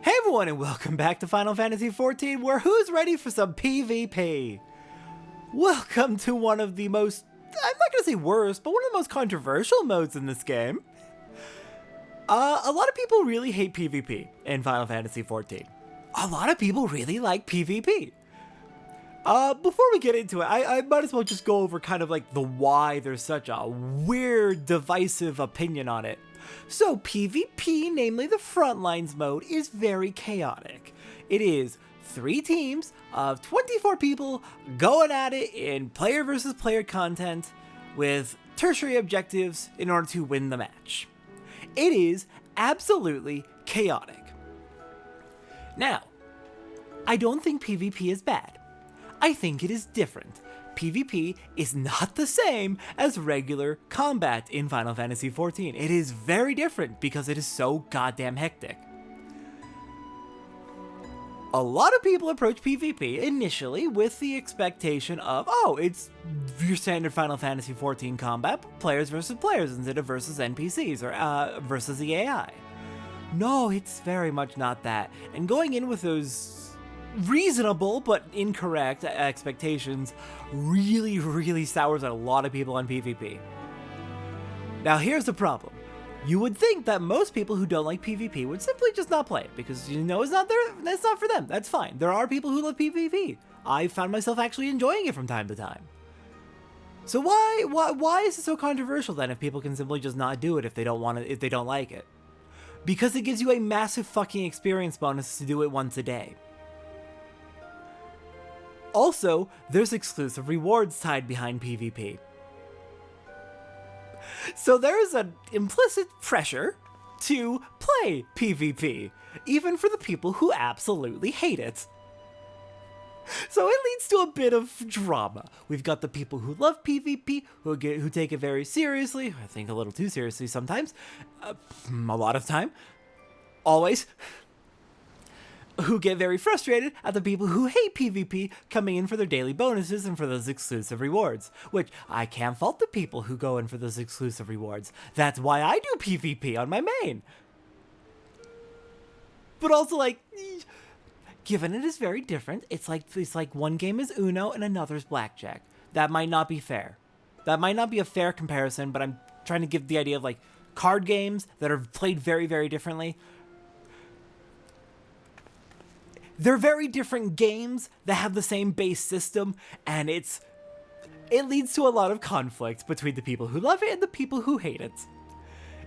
Hey everyone, and welcome back to Final Fantasy XIV, where who's ready for some PvP? Welcome to one of the most, I'm not gonna say worst, but one of the most controversial modes in this game. A lot of people really hate PvP in Final Fantasy XIV. A lot of people really like PvP. Before we get into it, I might as well just go over kind of like the why there's such a weird, divisive opinion on it. So PvP, namely the Frontlines mode, is very chaotic. It is 3 teams of 24 people going at it in player versus player content with tertiary objectives in order to win the match. It is absolutely chaotic. Now, I don't think PvP is bad. I think it is different. PvP is not the same as regular combat in Final Fantasy XIV. It is very different because it is so goddamn hectic. A lot of people approach PvP initially with the expectation of, oh, it's your standard Final Fantasy XIV combat, players versus players instead of versus NPCs or versus the AI. No, it's very much not that. And going in with those reasonable but incorrect expectations really sours out a lot of people on PvP. Now here's the problem. You would think that most people who don't like PvP would simply just not play it because it's not for them. That's fine. There are people who love PvP. I found myself actually enjoying it from time to time. So why is it so controversial then if people can simply just not do it if they don't want it, if they don't like it? Because it gives you a massive fucking experience bonus to do it once a day. Also, there's exclusive rewards tied behind PvP. So there is an implicit pressure to play PvP, even for the people who absolutely hate it. So it leads to a bit of drama. We've got the people who love PvP, who take it very seriously, I think a little too seriously sometimes, a lot of time, always, who get very frustrated at the people who hate PvP coming in for their daily bonuses and for those exclusive rewards. Which, I can't fault the people who go in for those exclusive rewards. That's why I do PvP on my main. But also, like, given it is very different, it's like one game is Uno and another's Blackjack. That might not be fair. That might not be a fair comparison, but I'm trying to give the idea of, like, card games that are played very differently. They're very different games that have the same base system, and it leads to a lot of conflict between the people who love it and the people who hate it.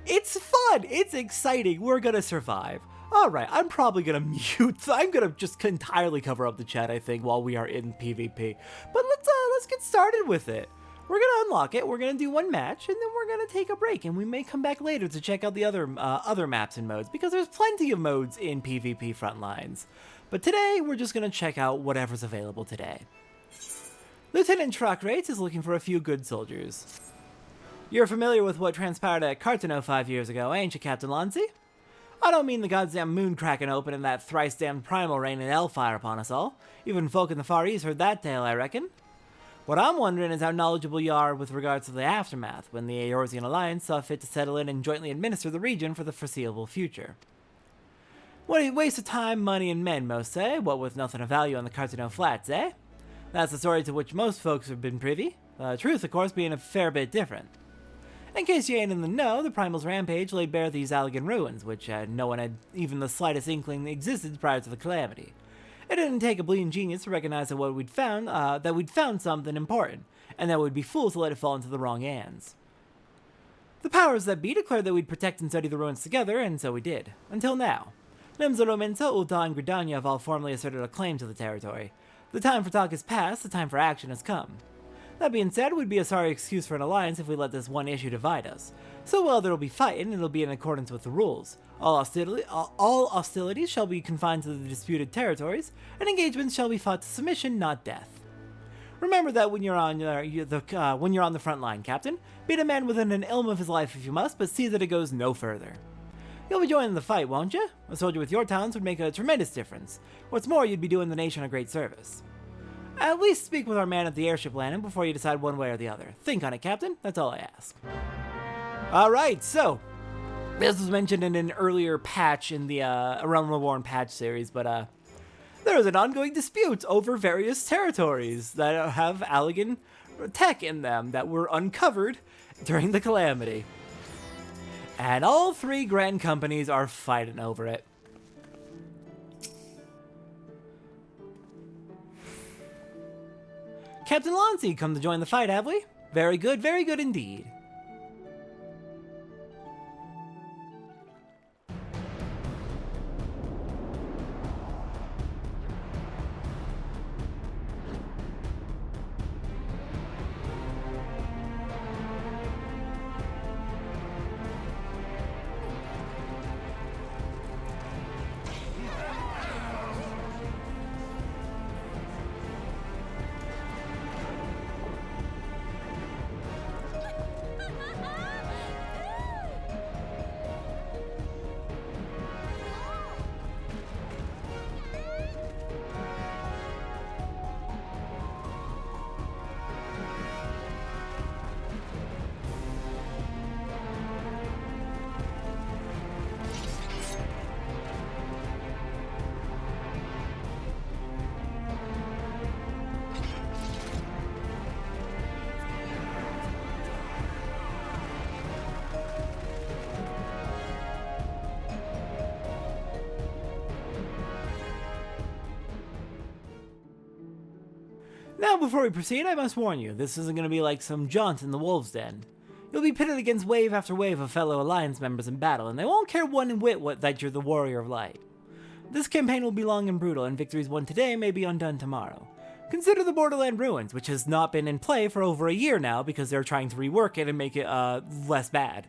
It's fun! It's exciting! We're gonna survive. Alright, I'm probably gonna mute. I'm gonna just entirely cover up the chat, I think, while we are in PvP. But let's get started with it. We're gonna unlock it, we're gonna do one match, and then we're gonna take a break, and we may come back later to check out the other maps and modes, because there's plenty of modes in PvP Frontlines. But today, we're just gonna check out whatever's available today. Lieutenant Trockrates is looking for a few good soldiers. You're familiar with what transpired at Cartano 5 years ago, ain't you, Captain Lancy? I don't mean the goddamn moon cracking open and that thrice-damned primal rain and hellfire upon us all. Even folk in the Far East heard that tale, I reckon. What I'm wondering is how knowledgeable you are with regards to the aftermath, when the Eorzean Alliance saw fit to settle in and jointly administer the region for the foreseeable future. What a waste of time, money, and men, most say, what with nothing of value on the Cartano Flats, eh? That's the story to which most folks have been privy, the truth, of course, being a fair bit different. In case you ain't in the know, the Primal's rampage laid bare these Allegan ruins, which no one had even the slightest inkling existed prior to the calamity. It didn't take a bleeding genius to recognize that we'd found something important, and that we'd be fools to let it fall into the wrong hands. The powers that be declared that we'd protect and study the ruins together, and so we did. Until now. Nimza, Ulta, and Gridania have all formally asserted a claim to the territory. The time for talk is past, the time for action has come. That being said, it would be a sorry excuse for an alliance if we let this one issue divide us. So while there'll be fighting, it'll be in accordance with the rules. All hostilities shall be confined to the disputed territories, and engagements shall be fought to submission, not death. Remember that when you're on the front line, Captain. Beat a man within an ilm of his life if you must, but see that it goes no further. You'll be joining the fight, won't you? A soldier with your talents would make a tremendous difference. What's more, you'd be doing the nation a great service. At least speak with our man at the airship landing before you decide one way or the other. Think on it, Captain. That's all I ask. Alright, so This was mentioned in an earlier patch in the Realm Reborn patch series, but there is an ongoing dispute over various territories that have Allegan tech in them that were uncovered during the Calamity. And all three grand companies are fighting over it. Captain Lonzi, come to join the fight, have we? Very good indeed. Now, before we proceed, I must warn you, this isn't going to be like some jaunt in the Wolves' Den. You'll be pitted against wave after wave of fellow Alliance members in battle, and they won't care one whit that you're the Warrior of Light. This campaign will be long and brutal, and victories won today may be undone tomorrow. Consider the Borderland Ruins, which has not been in play for over a year now because they're trying to rework it and make it less bad.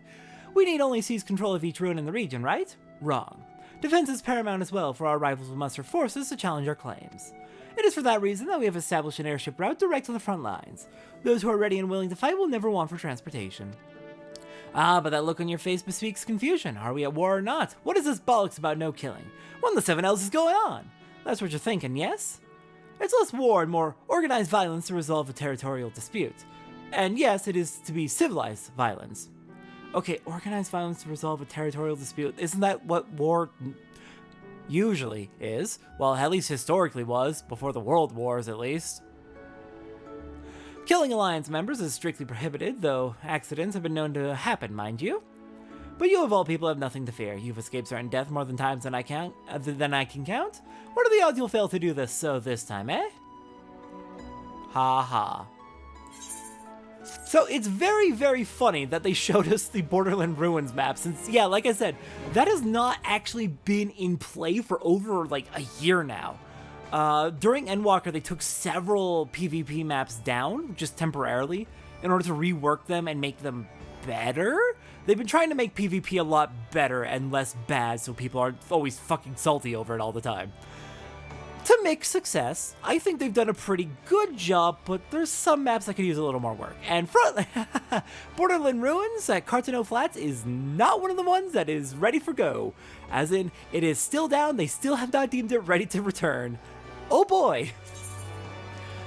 We need only seize control of each ruin in the region, right? Wrong. Defense is paramount as well, for our rivals will muster forces to challenge our claims. It is for that reason that we have established an airship route direct to the front lines. Those who are ready and willing to fight will never want for transportation. Ah, but that look on your face bespeaks confusion. Are we at war or not? What is this bollocks about no killing? What in the seven else is going on? That's what you're thinking, yes? It's less war and more organized violence to resolve a territorial dispute. And yes, it is to be civilized violence. Okay, organized violence to resolve a territorial dispute. Isn't that what war usually is? Well, at least historically was, before the World Wars at least. Killing Alliance members is strictly prohibited, though accidents have been known to happen, mind you. But you of all people have nothing to fear. You've escaped certain death more than times than I can count. What are the odds you'll fail to do this this time, eh? Ha ha. So it's very funny that they showed us the Borderland Ruins map, since, yeah, like I said, that has not actually been in play for over, like, a year now. During Endwalker, they took several PvP maps down, just temporarily, in order to rework them and make them better. They've been trying to make PvP a lot better and less bad, so people aren't always fucking salty over it all the time. To make success, I think they've done a pretty good job, but there's some maps that could use a little more work. And Borderland Ruins at Cartano Flats is not one of the ones that is ready for go. As in, it is still down, they still have not deemed it ready to return. Oh boy!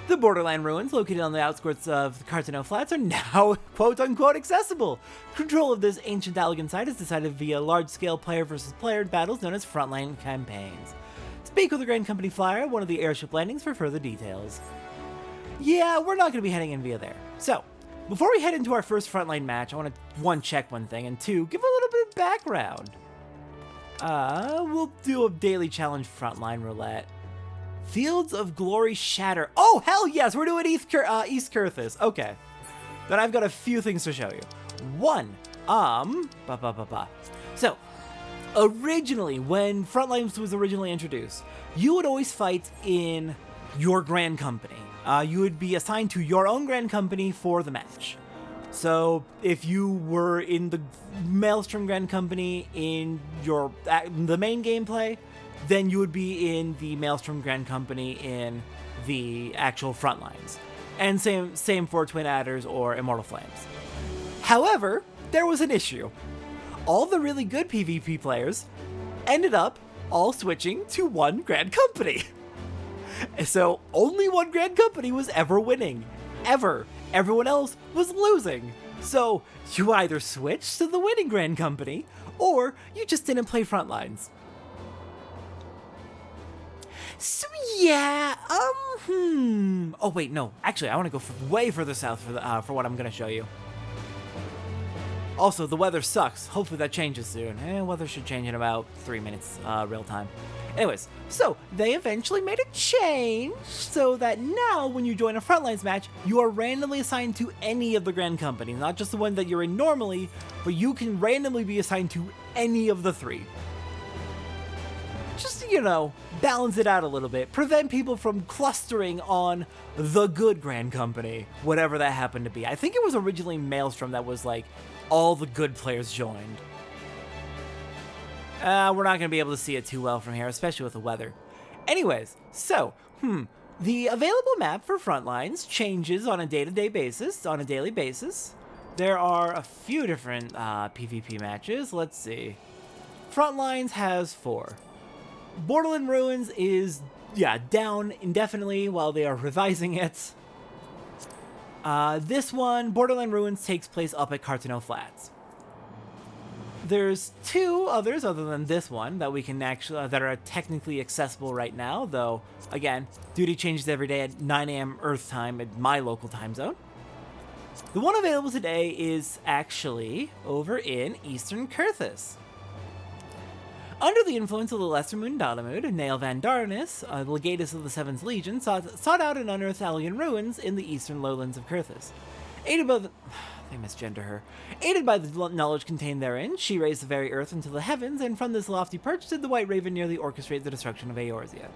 The Borderland Ruins, located on the outskirts of the Cartano Flats, are now quote-unquote accessible. Control of this ancient Allegan site is decided via large-scale player versus player battles known as Frontline campaigns. Speak with the Grand Company Flyer at one of the airship landings for further details. Yeah, we're not going to be heading in via there. So, before we head into our first Frontline match, I want to, 1, check one thing, and 2, give a little bit of background. We'll do a daily challenge Frontline roulette. Fields of Glory Shatter. Oh, hell yes, we're doing East Kurthus. Okay. Then I've got a few things to show you. 1, So, originally, when Frontlines was originally introduced, you would always fight in your Grand Company. You would be assigned to your own Grand Company for the match. So, if you were in the Maelstrom Grand Company in the main gameplay, then you would be in the Maelstrom Grand Company in the actual Frontlines. And same for Twin Adders or Immortal Flames. However, there was an issue. All the really good PvP players ended up all switching to one Grand Company. So only one Grand Company was ever winning. Ever. Everyone else was losing. So you either switch to the winning Grand Company, or you just didn't play Frontlines. So yeah, oh wait, no, actually I want to go way further south for what I'm gonna show you. Also, the weather sucks. Hopefully that changes soon. Weather should change in about 3 minutes, real time. Anyways, so they eventually made a change so that now when you join a Frontlines match, you are randomly assigned to any of the Grand Companies, not just the one that you're in normally, but you can randomly be assigned to any of the 3. Just, you know, balance it out a little bit. Prevent people from clustering on the good Grand Company, whatever that happened to be. I think it was originally Maelstrom that was like, all the good players joined. We're not going to be able to see it too well from here, especially with the weather. Anyways, so, the available map for Frontlines changes on a day-to-day basis, on a daily basis. There are a few different PvP matches. Let's see. Frontlines has 4. Borderland Ruins is, down indefinitely while they are revising it. This one, Borderland Ruins, takes place up at Cartano Flats. There's 2 others other than this one that we can actually that are technically accessible right now, though again, duty changes every day at 9 a.m. Earth time at my local time zone. The one available today is actually over in Eastern Kurthus. Under the influence of the Lesser Moon Dalamud, Nael Van Darnus, legatus of the Seventh Legion, sought out and unearthed alien ruins in the eastern lowlands of Kurthus. Aided by the... They misgender her. Aided by the knowledge contained therein, she raised the very earth into the heavens, and from this lofty perch did the White Raven nearly orchestrate the destruction of Eorzea.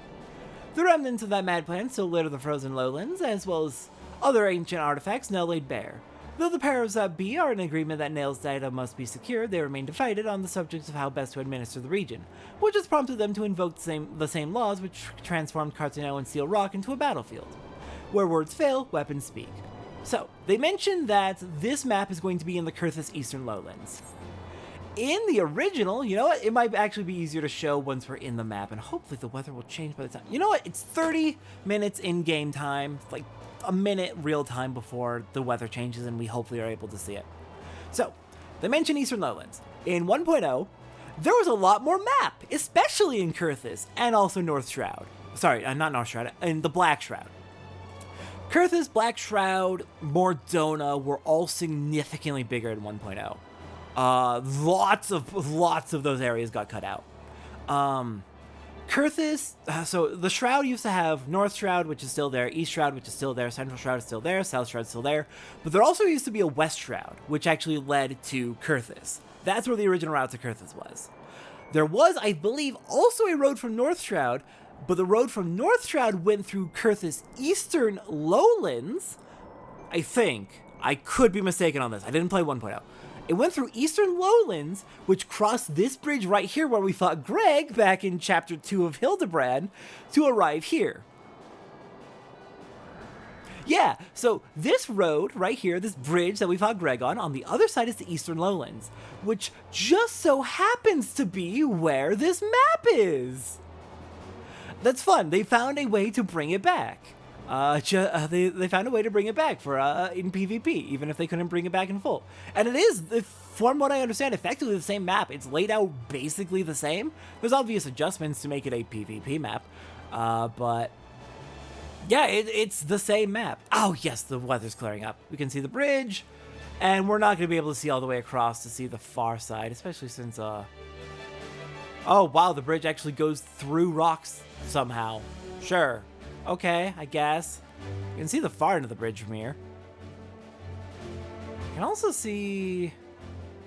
The remnants of that mad plan still litter the frozen lowlands, as well as other ancient artifacts now laid bare. Though the powers that be are in agreement that Nael's data must be secured, they remain divided on the subject of how best to administer the region, which has prompted them to invoke the same laws which transformed Cartano and Steel Rock into a battlefield. Where words fail, weapons speak. So, they mentioned that this map is going to be in the Kurthus Eastern Lowlands. In the original, you know what, it might actually be easier to show once we're in the map, and hopefully the weather will change by the time. You know what, it's 30 minutes in-game time, like a minute real time before the weather changes and we hopefully are able to see it. So, they mentioned Eastern Lowlands. In 1.0, there was a lot more map, especially in Kurthus, and also North Shroud. Sorry, not North Shroud, in the Black Shroud. Kurthus, Black Shroud, Mordona were all significantly bigger in 1.0. Lots of those areas got cut out. Kurthus, so the Shroud used to have North Shroud, which is still there, East Shroud, which is still there, Central Shroud is still there, South Shroud is still there, but there also used to be a West Shroud, which actually led to Kurthus. That's where the original route to Kurthus was. There was, I believe, also a road from North Shroud, but the road from North Shroud went through Kurthus Eastern Lowlands, I think. I could be mistaken on this. I didn't play 1.0. It went through Eastern Lowlands, which crossed this bridge right here where we fought Greg back in Chapter 2 of Hildebrand to arrive here. Yeah, so this road right here, this bridge that we fought Greg on the other side is the Eastern Lowlands, which just so happens to be where this map is. That's fun. They found a way to bring it back. They found a way to bring it back for in PvP, even if they couldn't bring it back in full. And it is, from what I understand, effectively the same map. It's laid out basically the same. There's obvious adjustments to make it a PvP map, but yeah, it's the same map. Oh yes, the weather's clearing up. We can see the bridge, and we're not going to be able to see all the way across to see the far side, especially since oh wow, the bridge actually goes through rocks somehow. Sure. Okay, I guess. You can see the far end of the bridge from here. You can also see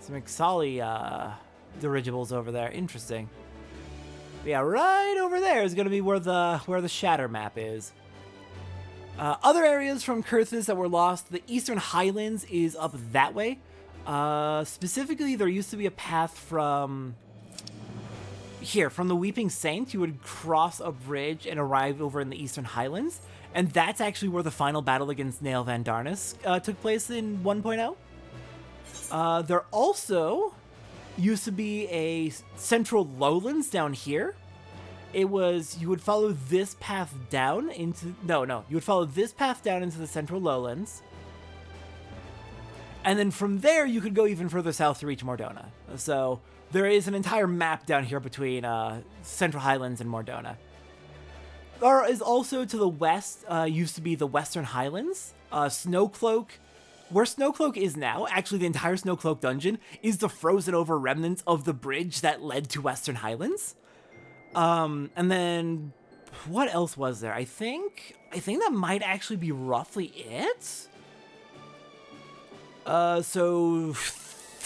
some Ixali dirigibles over there. Interesting. But yeah, right over there is going to be where the Shatter map is. Other areas from Kurthus that were lost, the Eastern Highlands is up that way. Specifically, there used to be a path from here, from the Weeping Saint, you would cross a bridge and arrive over in the Eastern Highlands, and that's actually where the final battle against Nael Van Darnus took place in 1.0. There also used to be a Central Lowlands down here. It was, you would follow this path down into, you would follow this path down into the Central Lowlands, and then from there you could go even further south to reach Mordona. So there is an entire map down here between Central Highlands and Mordona. There is also to the west, used to be the Western Highlands. Snowcloak, where Snowcloak is now, actually the entire Snowcloak dungeon, is the frozen over remnants of the bridge that led to Western Highlands. And then, what else was there? I think that might actually be roughly it. So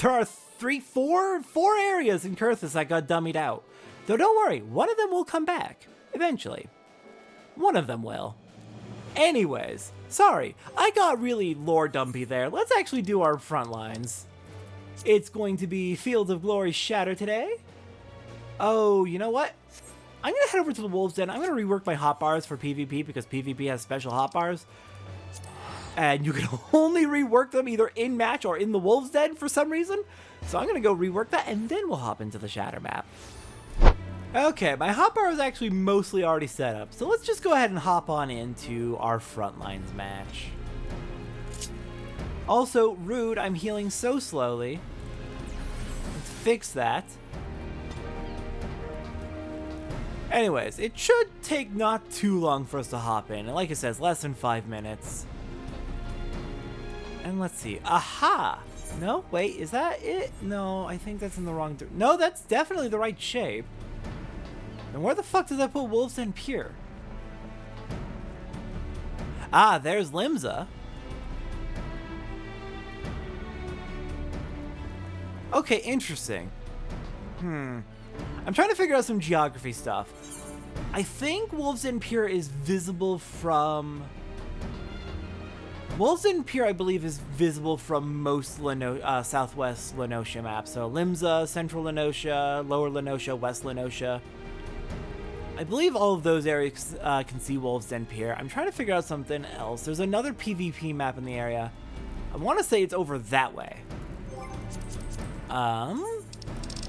there are four areas in Kurthus that got dummied out. Though don't worry, one of them will come back, eventually. One of them will. Anyways, sorry, I got really lore dumpy there. Let's actually do our front lines. It's going to be Fields of Glory Shatter today. Oh, you know what? I'm gonna head over to the Wolves Den. I'm gonna rework my hotbars for PvP because PvP has special hotbars. And you can only rework them either in match or in the Wolves Den for some reason. So I'm gonna go rework that and then we'll hop into the Shatter map. Okay, my hotbar is actually mostly already set up. So let's just go ahead and hop on into our Frontlines match. Also, rude, I'm healing so slowly. Let's fix that. Anyways, it should take not too long for us to hop in. And like it says, less than 5 minutes. And let's see. Aha! No, wait, is that it? No, I think that's in the wrong... No, that's definitely the right shape. And where the fuck did I put Wolves Den Pure? Ah, there's Limsa. Okay, interesting. I'm trying to figure out some geography stuff. I think Wolves Den Pure is visible from... Wolves Den Pure, I believe, is visible from most Southwest Lenosha maps. So Limsa, Central Lenosha, Lower Lenosha, West Lenosha. I believe all of those areas can see Wolves Den Pure. I'm trying to figure out something else. There's another PvP map in the area. I want to say it's over that way.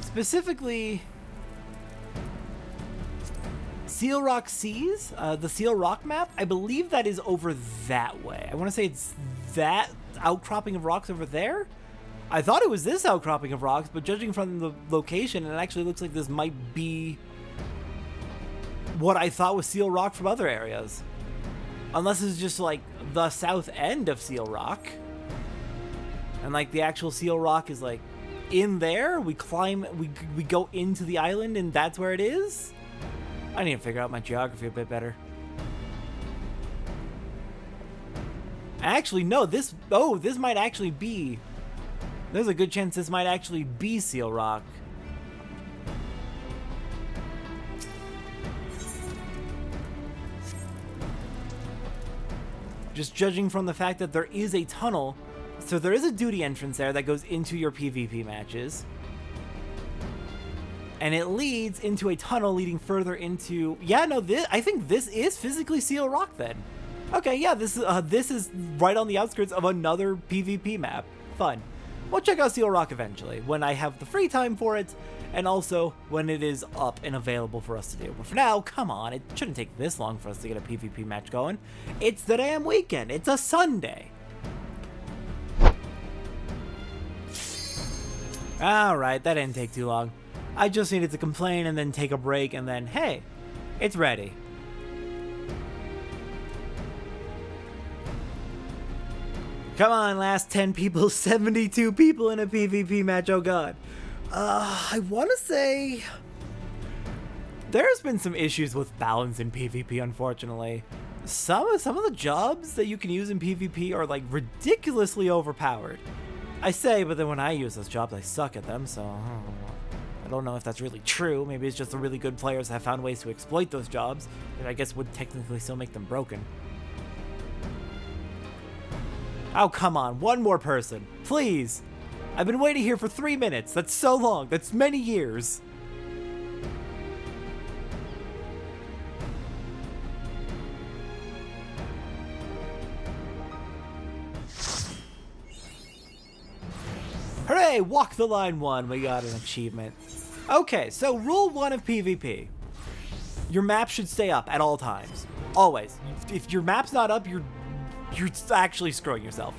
Specifically... Seal Rock Seas, the Seal Rock map, I believe that is over that way. I want to say it's that outcropping of rocks over there. I thought it was this outcropping of rocks, but judging from the location, it actually looks like this might be what I thought was Seal Rock from other areas. Unless it's just like the south end of Seal Rock. And like the actual Seal Rock is like in there, we climb, we go into the island and that's where it is. I need to figure out my geography a bit better. Actually, no, this might actually be... There's a good chance this might actually be Seal Rock. Just judging from the fact that there is a tunnel, so there is a duty entrance there that goes into your PvP matches. And it leads into a tunnel leading further into... Yeah, no, I think this is physically Seal Rock then. Okay, yeah, this is right on the outskirts of another PvP map. Fun. We'll check out Seal Rock eventually, when I have the free time for it, and also when it is up and available for us to do. But for now, come on, it shouldn't take this long for us to get a PvP match going. It's the damn weekend. It's a Sunday. Alright, that didn't take too long. I just needed to complain and then take a break and then, hey, it's ready. Come on, last 10 people, 72 people in a PvP match, oh god. I want to say... There's been some issues with balance in PvP, unfortunately. Some of the jobs that you can use in PvP are like ridiculously overpowered. I say, but then when I use those jobs, I suck at them, so... I don't know if that's really true. Maybe it's just the really good players have found ways to exploit those jobs, that I guess would technically still make them broken. Oh, come on. One more person. Please. I've been waiting here for 3 minutes. That's so long. That's many years. Hooray! Walk the line 1. We got an achievement. Okay, so rule 1 of PvP. Your map should stay up at all times. Always. If your map's not up, you're actually screwing yourself.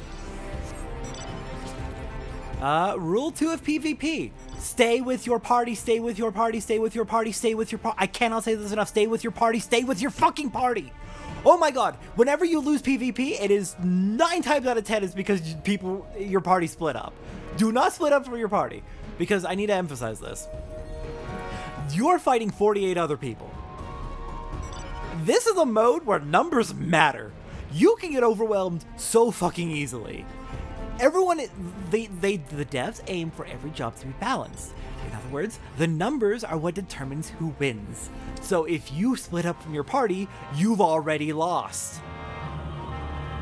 Rule 2 of PvP. Stay with your party, stay with your party, stay with your party, stay with your party. I cannot say this enough. Stay with your party, stay with your fucking party. Oh my god, whenever you lose PvP, it is 9 times out of 10 is because your party split up. Do not split up from your party, because I need to emphasize this. You're fighting 48 other people. This is a mode where numbers matter. You can get overwhelmed so fucking easily. Everyone, the devs aim for every job to be balanced. In other words, the numbers are what determines who wins. So if you split up from your party, you've already lost.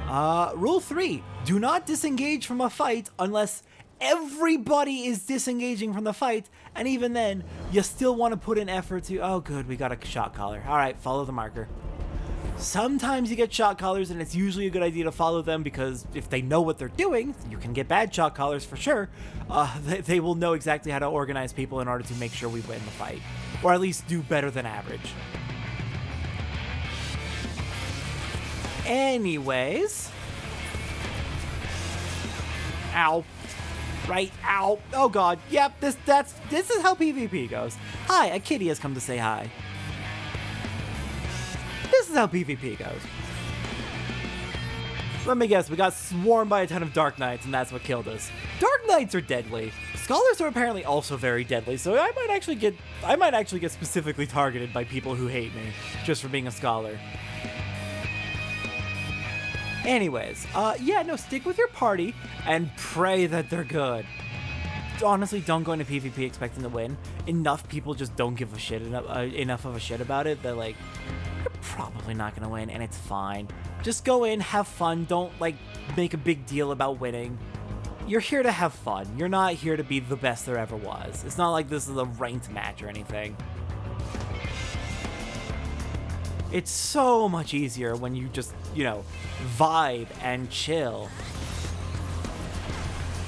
Rule 3, do not disengage from a fight unless everybody is disengaging from the fight, and even then, you still want to put in effort to, oh good, we got a shot caller. Alright, follow the marker. Sometimes you get shot callers, and it's usually a good idea to follow them because if they know what they're doing, you can get bad shot callers for sure. They will know exactly how to organize people in order to make sure we win the fight, or at least do better than average. Anyways. Ow. Right, ow. Oh god, yep, this is how PvP goes. Hi, a kitty has come to say hi. This is how PvP goes. Let me guess, we got swarmed by a ton of Dark Knights, and that's what killed us. Dark Knights are deadly. Scholars are apparently also very deadly, so I might actually get specifically targeted by people who hate me just for being a scholar. Anyways, yeah, no, stick with your party and pray that they're good. Honestly, don't go into PvP expecting to win. Enough people just don't give a shit enough of a shit about it. They're like, you're probably not gonna win, and it's fine. Just go in, have fun. Don't like make a big deal about winning. You're here to have fun. You're not here to be the best there ever was. It's not like this is a ranked match or anything. It's so much easier when you just, you know, vibe and chill.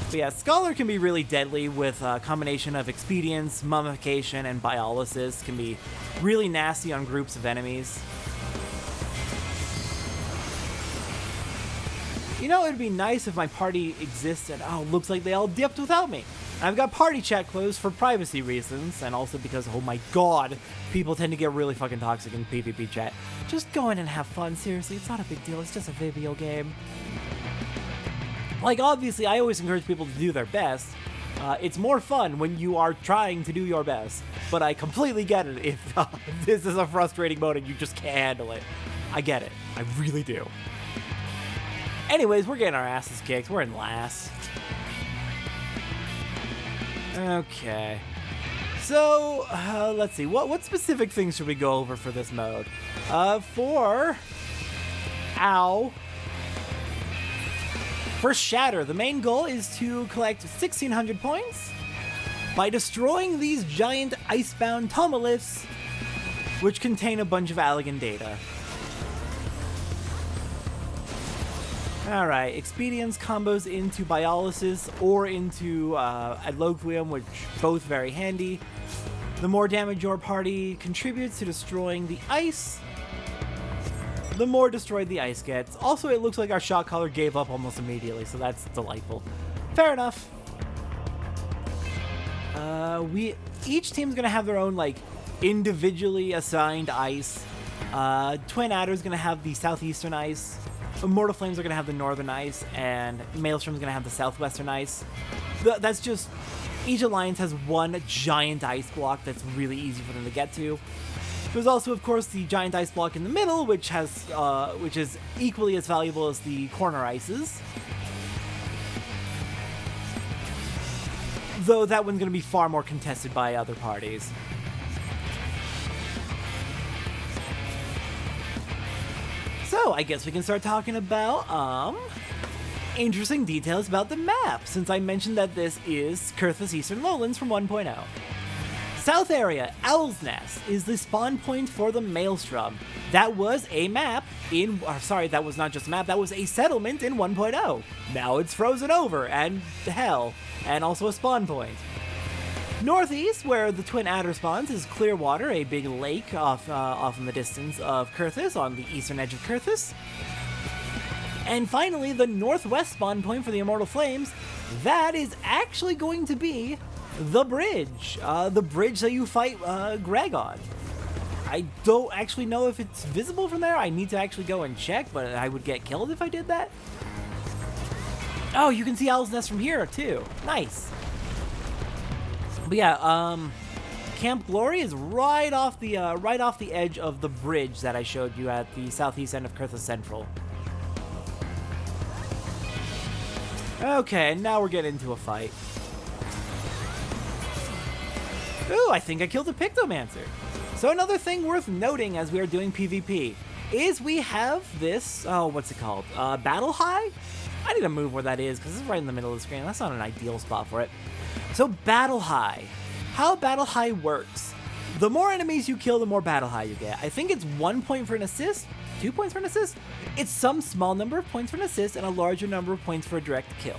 But yeah, Scholar can be really deadly with a combination of Expedience, Mummification, and Biolysis. Can be really nasty on groups of enemies. You know, it'd be nice if my party existed. Oh, looks like they all dipped without me. I've got party chat closed for privacy reasons, and also because, oh my god, people tend to get really fucking toxic in PvP chat. Just go in and have fun, seriously, it's not a big deal, it's just a video game. Like, obviously, I always encourage people to do their best. It's more fun when you are trying to do your best, but I completely get it if this is a frustrating mode and you just can't handle it. I get it, I really do. Anyways, we're getting our asses kicked, we're in last. Okay, so let's see, what specific things should we go over for this mode? For Shatter, the main goal is to collect 1,600 points by destroying these giant icebound tomoliths, which contain a bunch of Allegan data. Alright, Expedience combos into Biolysis or into Adloquium, which both very handy. The more damage your party contributes to destroying the ice, the more destroyed the ice gets. Also, it looks like our shot caller gave up almost immediately, so that's delightful. Fair enough. Each team's gonna have their own, like, individually assigned ice. Twin Adder's gonna have the southeastern ice. Immortal Flames are going to have the northern ice, and Maelstrom's going to have the southwestern ice. That's just, each alliance has one giant ice block that's really easy for them to get to. There's also, of course, the giant ice block in the middle, which is equally as valuable as the corner ices. Though that one's going to be far more contested by other parties. So, I guess we can start talking about, interesting details about the map, since I mentioned that this is Kurthus Eastern Lowlands from 1.0. South area, Owl's Nest, is the spawn point for the Maelstrom. That was a map in, that was not just a map, that was a settlement in 1.0. Now it's frozen over, and hell, and also a spawn point. Northeast, where the Twin Adder spawns, is Clearwater, a big lake off in the distance of Kurthus, on the eastern edge of Kurthus. And finally, the northwest spawn point for the Immortal Flames, that is actually going to be the bridge. The bridge that you fight Greg on. I don't actually know if it's visible from there. I need to actually go and check, but I would get killed if I did that. Oh, you can see Owl's Nest from here, too. Nice. But yeah, Camp Glory is right off the edge of the bridge that I showed you at the southeast end of Kurtha Central. Okay, and now we're getting into a fight. Ooh, I think I killed a Pictomancer. So another thing worth noting as we are doing PvP is we have this, what's it called? Battle High? I need to move where that is because it's right in the middle of the screen. That's not an ideal spot for it. So Battle High. How Battle High works. The more enemies you kill, the more Battle High you get. I think it's 1 point for an assist, 2 points for an assist. It's some small number of points for an assist and a larger number of points for a direct kill.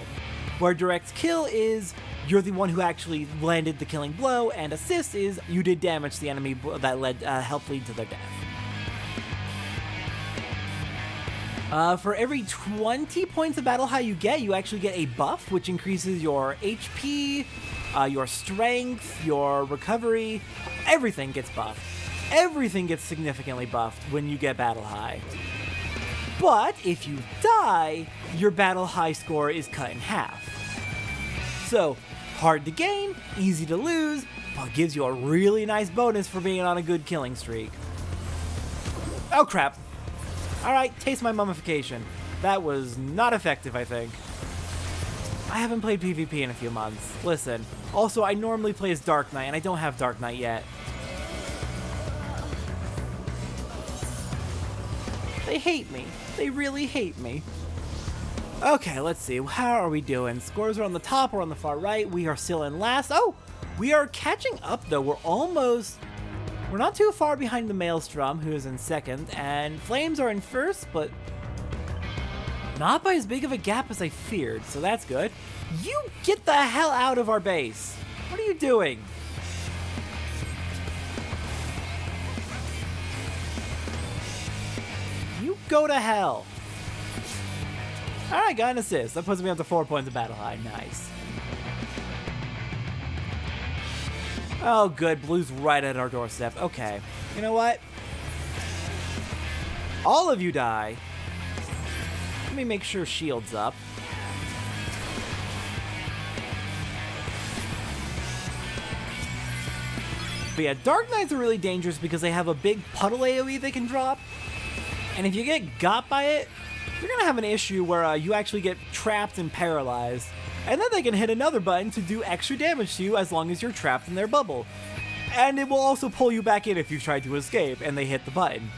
Where direct kill is you're the one who actually landed the killing blow, and assist is you did damage to the enemy that helped lead to their death. For every 20 points of Battle High you get, you actually get a buff, which increases your HP, your strength, your recovery. Everything gets buffed. Everything gets significantly buffed when you get Battle High. But if you die, your Battle High score is cut in half. So, hard to gain, easy to lose, but gives you a really nice bonus for being on a good killing streak. Oh crap. Alright, taste my mummification. That was not effective, I think. I haven't played PvP in a few months. Listen, also I normally play as Dark Knight, and I don't have Dark Knight yet. They hate me. They really hate me. Okay, let's see. How are we doing? Scores are on the top or on the far right. We are still in last. Oh, we are catching up, though. We're not too far behind the Maelstrom, who is in second, and Flames are in first, but not by as big of a gap as I feared, so that's good. You get the hell out of our base. What are you doing? You go to hell. Alright, got an assist. That puts me up to 4 points of Battle High. Nice. Oh, good. Blue's right at our doorstep. Okay. You know what? All of you die. Let me make sure shield's up. But yeah, Dark Knights are really dangerous because they have a big puddle AoE they can drop. And if you get got by it, you're going to have an issue where you actually get trapped and paralyzed. And then they can hit another button to do extra damage to you as long as you're trapped in their bubble. And it will also pull you back in if you try to escape and they hit the button.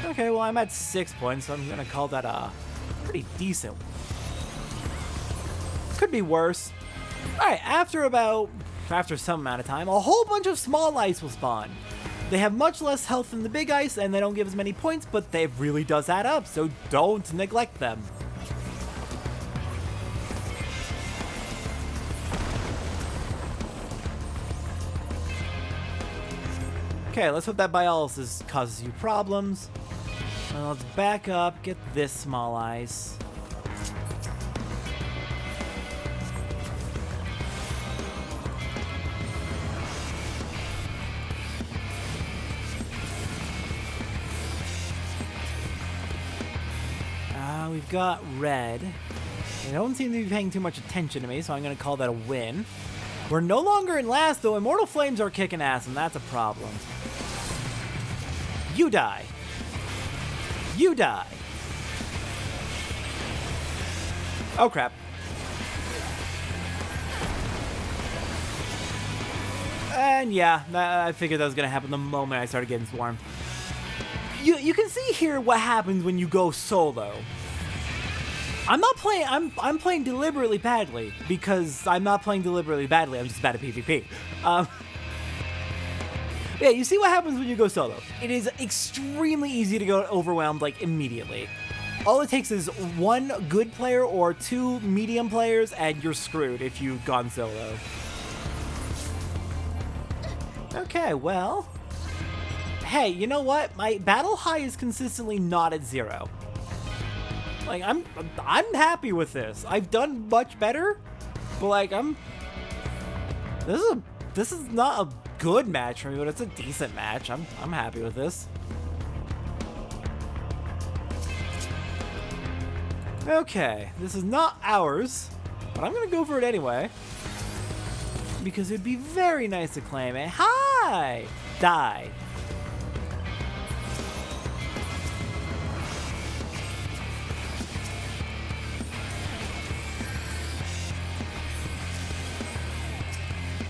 Okay, well I'm at 6 points, so I'm going to call that pretty decent. Could be worse. Alright, after some amount of time, a whole bunch of small ice will spawn. They have much less health than the big ice, and they don't give as many points, but it really does add up, so don't neglect them. Okay, let's hope that Biolysis causes you problems. Let's back up, get this small ice. We've got red. They don't seem to be paying too much attention to me, so I'm going to call that a win. We're no longer in last, though. Immortal Flames are kicking ass, and that's a problem. You die. You die. Oh, crap. And yeah, I figured that was going to happen the moment I started getting swarmed. You can see here what happens when you go solo. I'm not playing, I'm playing deliberately badly, because I'm not playing deliberately badly, I'm just bad at PvP. Yeah, you see what happens when you go solo. It is extremely easy to go overwhelmed, like, immediately. All it takes is one good player or two medium players, and you're screwed if you've gone solo. Okay, well... Hey, you know what? My Battle High is consistently not at 0. Like, I'm happy with this. I've done much better, but like, I'm This is not a good match for me, but it's a decent match. I'm happy with this. Okay, this is not ours, but I'm gonna go for it anyway. Because it'd be very nice to claim it. Hi! Die.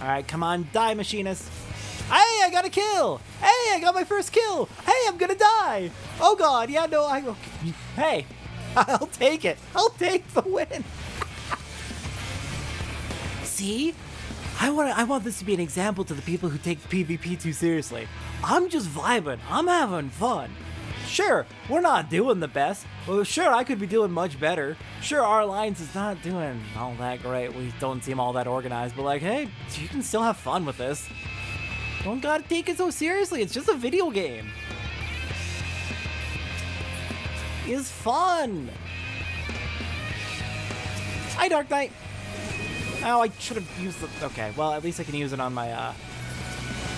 Alright, come on, die, machinist. Hey, I got a kill! Hey, I got my first kill! Hey, I'm gonna die! Oh god, yeah, no, hey, I'll take it. I'll take the win. See? I want this to be an example to the people who take PvP too seriously. I'm just vibing. I'm having fun. Sure, we're not doing the best. Well, sure, I could be doing much better. Sure, our alliance is not doing all that great. We don't seem all that organized, but like, hey, you can still have fun with this. Don't gotta take it so seriously. It's just a video game. It's fun. Hi, Dark Knight. Oh, I should have used the... Okay, well, at least I can use it on my,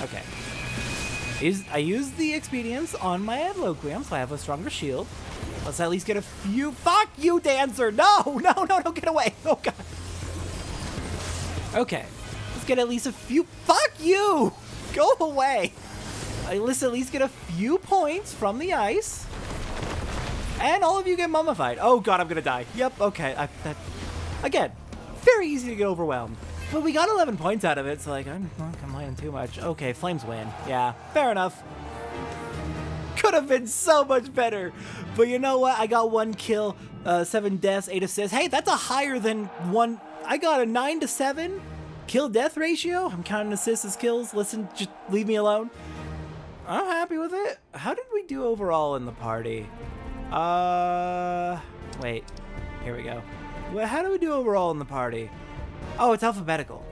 Okay. I used the expedience on my Adloquium, so I have a stronger shield. Let's at least get a few... Fuck you, Dancer! No, get away! Oh, God. Okay. Let's get at least a few... Fuck you! Go away! Let's at least get a few points from the ice. And all of you get mummified. Oh, God, I'm gonna die. Yep, okay. Again, very easy to get overwhelmed. But we got 11 points out of it, so like, I'm not complaining too much. Okay, Flames win. Yeah, fair enough. Could have been so much better. But you know what? I got 1 kill, 7 deaths, 8 assists. Hey, that's a higher than 1. I got a 9 to 7 kill death ratio. I'm counting assists as kills. Listen, just leave me alone. I'm happy with it. How did we do overall in the party? Wait. Here we go. Well, how do we do overall in the party? Oh, it's alphabetical.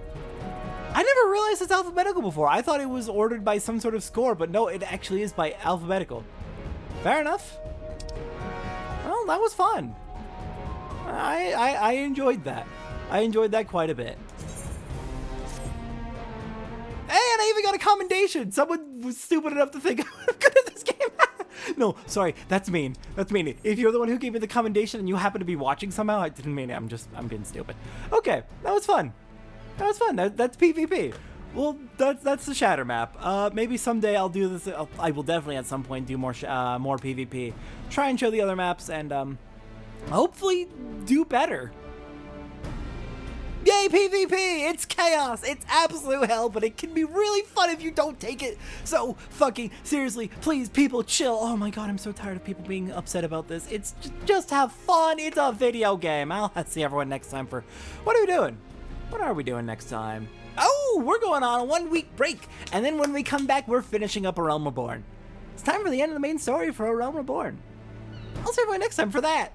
I never realized it's alphabetical before. I thought it was ordered by some sort of score, but no, it actually is by alphabetical. Fair enough. Well, that was fun. I enjoyed that. I enjoyed that quite a bit. Hey, and I even got a commendation. Someone was stupid enough to think I'm good at this game. No, sorry, that's mean. That's mean. If you're the one who gave me the commendation and you happen to be watching somehow, I didn't mean it. I'm being stupid. Okay, that was fun. That was fun. That's PvP. Well, that's the Shatter map. Maybe someday I'll do this. I will definitely at some point do more PvP. Try and show the other maps and hopefully do better. Yay, PvP! It's chaos! It's absolute hell, but it can be really fun if you don't take it so fucking seriously. Please, people, chill. Oh my god, I'm so tired of people being upset about this. It's just have fun. It's a video game. I'll see everyone next time for... What are we doing? What are we doing next time? Oh, we're going on a 1-week break. And then when we come back, we're finishing up A Realm Reborn. It's time for the end of the main story for A Realm Reborn. I'll see everyone next time for that.